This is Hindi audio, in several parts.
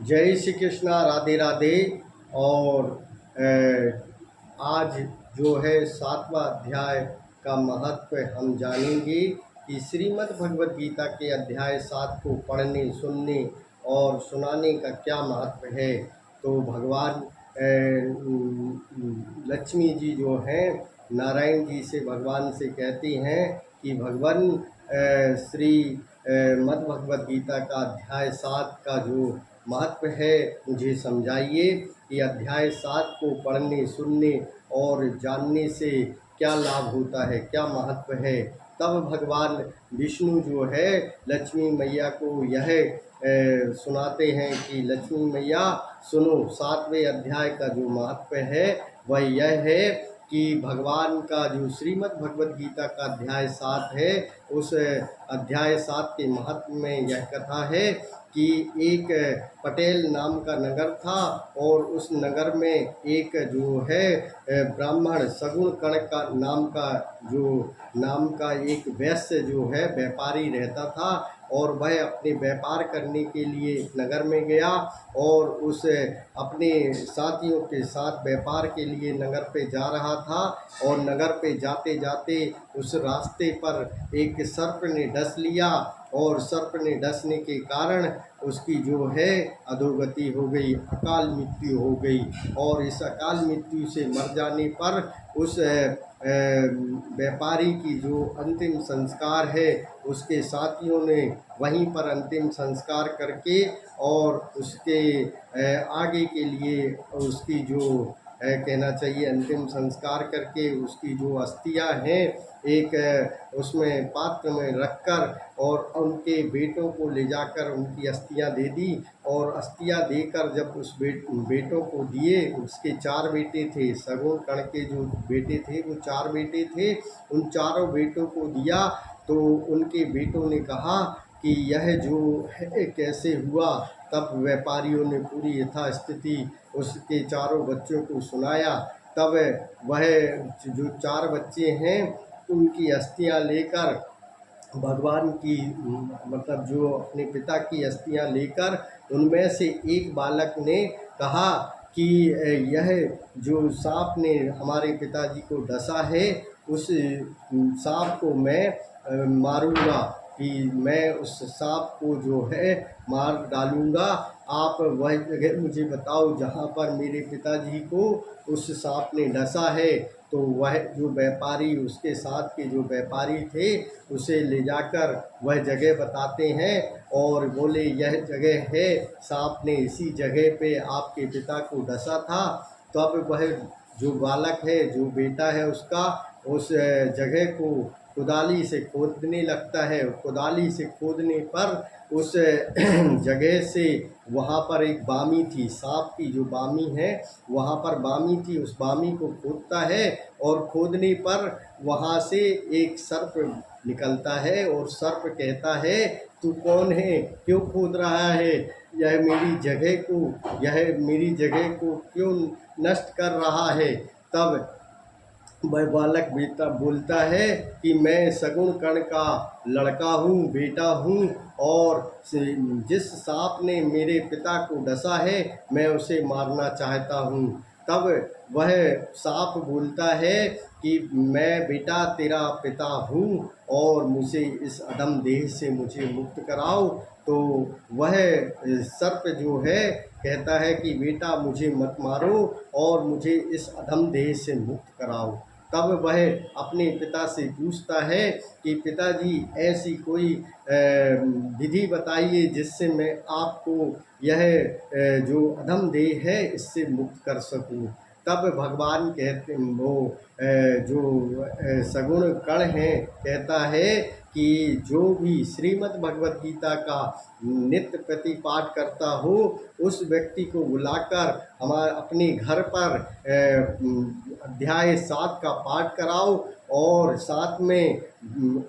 जय श्री कृष्णा, राधे राधे। और आज जो है 7वां अध्याय का महत्व हम जानेंगे कि श्रीमद् भगवद गीता के अध्याय 7 को पढ़ने, सुनने और सुनाने का क्या महत्व है। तो भगवान लक्ष्मी जी जो हैं, नारायण जी से भगवान से कहती हैं कि भगवान श्री मद् भगवद गीता का अध्याय 7 का जो महत्व है मुझे समझाइए कि अध्याय 7 को पढ़ने, सुनने और जानने से क्या लाभ होता है, क्या महत्व है। तब भगवान विष्णु जो है लक्ष्मी मैया को यह सुनाते हैं कि लक्ष्मी मैया सुनो, 7वें अध्याय का जो महत्व है वह यह है कि भगवान का जो श्रीमद् भगवद गीता का अध्याय 7 है, उस अध्याय 7 के महत्व में यह कथा है कि एक पटेल नाम का नगर था और उस नगर में एक जो है ब्राह्मण सगुण कर्ण का नाम का एक वैश्य जो है व्यापारी रहता था। और वह अपने व्यापार करने के लिए नगर में गया और उस अपने साथियों के साथ व्यापार के लिए नगर पे जा रहा था। और नगर पे जाते जाते उस रास्ते पर एक सर्प ने डस लिया और सर्प ने डसने के कारण उसकी जो है अधोगति हो गई, अकाल मृत्यु हो गई। और इस अकाल मृत्यु से मर जाने पर उस व्यापारी की जो अंतिम संस्कार है उसके साथियों ने वहीं पर अंतिम संस्कार करके और उसके आगे के लिए उसकी जो कहना चाहिए अंतिम संस्कार करके उसकी जो अस्थियां हैं एक उसमें पात्र में रखकर और उनके बेटों को ले जाकर उनकी अस्थियां दे दी। और अस्थियां देकर जब उस बेटों को दिए, उसके 4 बेटे थे, सगुण कर्ण के जो बेटे थे वो 4 बेटे थे, उन चारों बेटों को दिया। तो उनके बेटों ने कहा कि यह जो है कैसे हुआ। तब व्यापारियों ने पूरी यथास्थिति उसके चारों बच्चों को सुनाया। तब वह जो 4 बच्चे हैं उनकी अस्थियां लेकर भगवान की मतलब जो अपने पिता की अस्थियां लेकर उनमें से एक बालक ने कहा कि यह जो सांप ने हमारे पिताजी को डसा है उस सांप को मैं मारूंगा, कि मैं उस सांप को जो है मार डालूंगा। आप वह जगह मुझे बताओ जहाँ पर मेरे पिताजी को उस सांप ने डसा है। तो वह जो व्यापारी, उसके साथ के जो व्यापारी थे, उसे ले जाकर वह जगह बताते हैं और बोले यह जगह है, सांप ने इसी जगह पे आपके पिता को डसा था। तब वह जो बालक है, जो बेटा है उसका, उस जगह को कुदाली से खोदने लगता है। कुदाली से खोदने पर उस जगह से वहाँ पर एक बामी थी, सांप की जो बामी है वहाँ पर बामी थी, उस बामी को खोदता है और खोदने पर वहाँ से एक सर्प निकलता है और सर्प कहता है तू कौन है, क्यों खोद रहा है, यह मेरी जगह को क्यों नष्ट कर रहा है। तब वह बालक बेटा बोलता है कि मैं सगुण कर्ण का लड़का हूँ, बेटा हूँ, और जिस सांप ने मेरे पिता को डसा है मैं उसे मारना चाहता हूँ। तब वह सांप बोलता है कि मैं बेटा तेरा पिता हूँ और मुझे इस अधम देह से मुझे मुक्त कराओ। तो वह सर्प जो है कहता है कि बेटा मुझे मत मारो और मुझे इस अधम देह से मुक्त कराओ। तब वह अपने पिता से पूछता है कि पिताजी ऐसी कोई विधि बताइए जिससे मैं आपको यह जो अधम देह है इससे मुक्त कर सकूं। तब भगवान कहते वो जो सगुण कर्ण है कहता है कि जो भी श्रीमद् भगवद गीता का नित्य प्रति पाठ करता हो उस व्यक्ति को बुलाकर हमारे अपने घर पर अध्याय 7 का पाठ कराओ और साथ में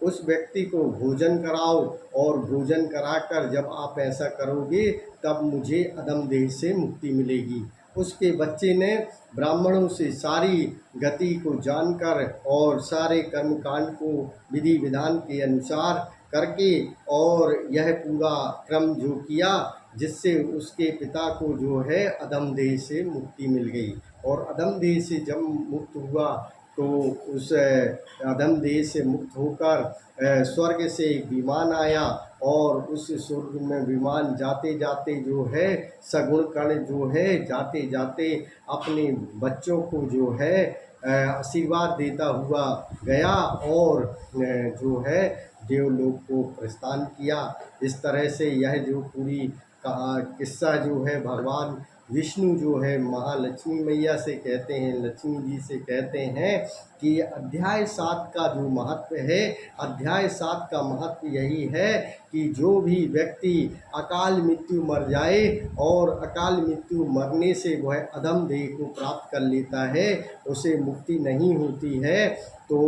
उस व्यक्ति को भोजन कराओ। और भोजन कराकर जब आप ऐसा करोगे तब मुझे अधम देह से मुक्ति मिलेगी। उसके बच्चे ने ब्राह्मणों से सारी गति को जानकर और सारे कर्मकांड को विधि विधान के अनुसार करके और यह पूरा क्रम जो किया जिससे उसके पिता को जो है अधम देह से मुक्ति मिल गई। और अधम देह से जब मुक्त हुआ तो उस अधम देह से मुक्त होकर स्वर्ग से एक विमान आया, और उस स्वर्ग में विमान जाते जाते जो है सगुण कण जो है जाते जाते अपने बच्चों को जो है आशीर्वाद देता हुआ गया, और जो है देवलोक को प्रस्थान किया। इस तरह से यह जो पूरी किस्सा जो है भगवान विष्णु जो है महालक्ष्मी मैया से कहते हैं, लक्ष्मी जी से कहते हैं कि अध्याय 7 का जो महत्व है, अध्याय 7 का महत्व यही है कि जो भी व्यक्ति अकाल मृत्यु मर जाए और अकाल मृत्यु मरने से वह अधम देह को प्राप्त कर लेता है, उसे मुक्ति नहीं होती है। तो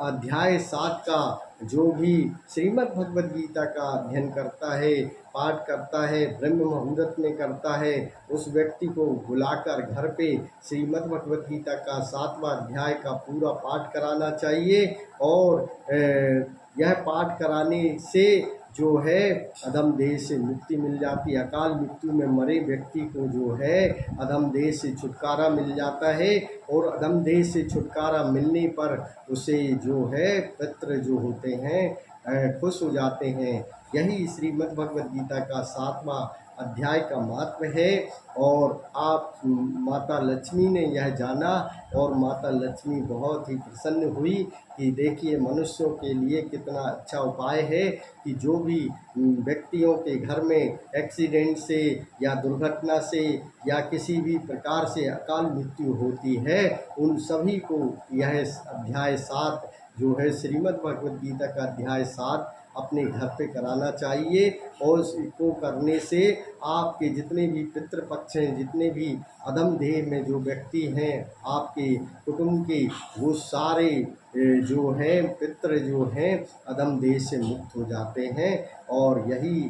अध्याय 7 का जो भी श्रीमद् भगवद गीता का अध्ययन करता है, पाठ करता है, ब्रह्म मुहूर्त में करता है, उस व्यक्ति को बुलाकर घर पे श्रीमद् भगवद गीता का 7वां अध्याय का पूरा पाठ कराना चाहिए। और यह पाठ कराने से जो है अधम देह से मुक्ति मिल जाती है। अकाल मृत्यु में मरे व्यक्ति को जो है अधम देह से छुटकारा मिल जाता है, और अधम देह से छुटकारा मिलने पर उसे जो है पितृ जो होते हैं खुश हो जाते हैं। यही श्रीमद् भगवद गीता का 7वां अध्याय का महत्व है। और आप माता लक्ष्मी ने यह जाना, और माता लक्ष्मी बहुत ही प्रसन्न हुई कि देखिए मनुष्यों के लिए कितना अच्छा उपाय है कि जो भी व्यक्तियों के घर में एक्सीडेंट से या दुर्घटना से या किसी भी प्रकार से अकाल मृत्यु होती है, उन सभी को यह अध्याय 7 जो है श्रीमद् भगवद गीता का अध्याय 7 अपने घर पे कराना चाहिए। और इसको करने से आपके जितने भी पितृपक्ष हैं, जितने भी अधम देह में जो व्यक्ति हैं आपके कुटुंब के, वो सारे जो हैं पितृ जो हैं अधम देह से मुक्त हो जाते हैं। और यही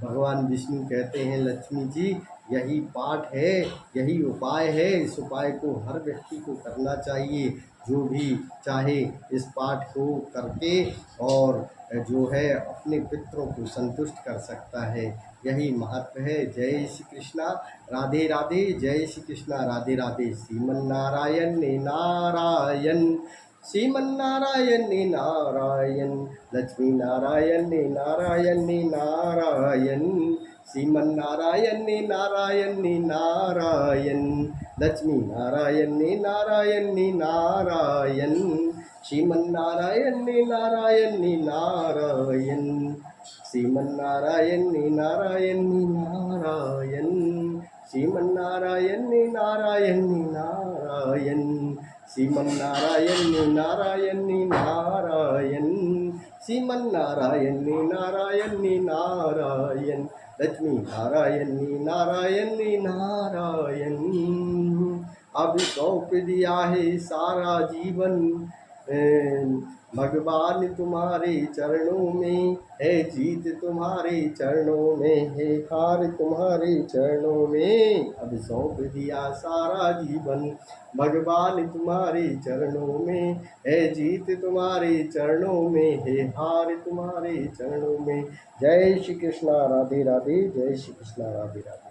भगवान विष्णु कहते हैं लक्ष्मी जी, यही पाठ है, यही उपाय है। इस उपाय को हर व्यक्ति को करना चाहिए, जो भी चाहे इस पाठ को करके और जो है अपने पितरों को संतुष्ट कर सकता है। यही महत्व है। जय श्री कृष्णा, राधे राधे। जय श्री कृष्णा, राधे राधे। श्रीमन नारायण ने नारायण, श्रीमन नारायण ने नारायण, लक्ष्मी नारायण ने नारायण ने नारायण, श्रीमन नारायण ने नारायण ने नारायण, लक्ष्मी नारायण ने नारायण ने नारायण, श्रीमन नारायण ने नारायण ने नारायण, श्रीमन नारायण ने नारायण ने नारायण, श्रीमन नारायण ने नारायण ने नारायण, श्रीमन नारायण ने नारायण ने नारायण, श्रीमन नारायण ने नारायण ने नारायण, लक्ष्मी नारायण ने नारायण ने नारायण। अब सौंप दिया है सारा जीवन भगवान तुम्हारे चरणों में है, जीत तुम्हारे चरणों में है, हार तुम्हारे चरणों में। अब सौंप दिया सारा जीवन भगवान तुम्हारे चरणों में है, जीत तुम्हारे चरणों में है, हार तुम्हारे चरणों में। जय श्री कृष्णा, राधे राधे। जय श्री कृष्णा, राधे राधे।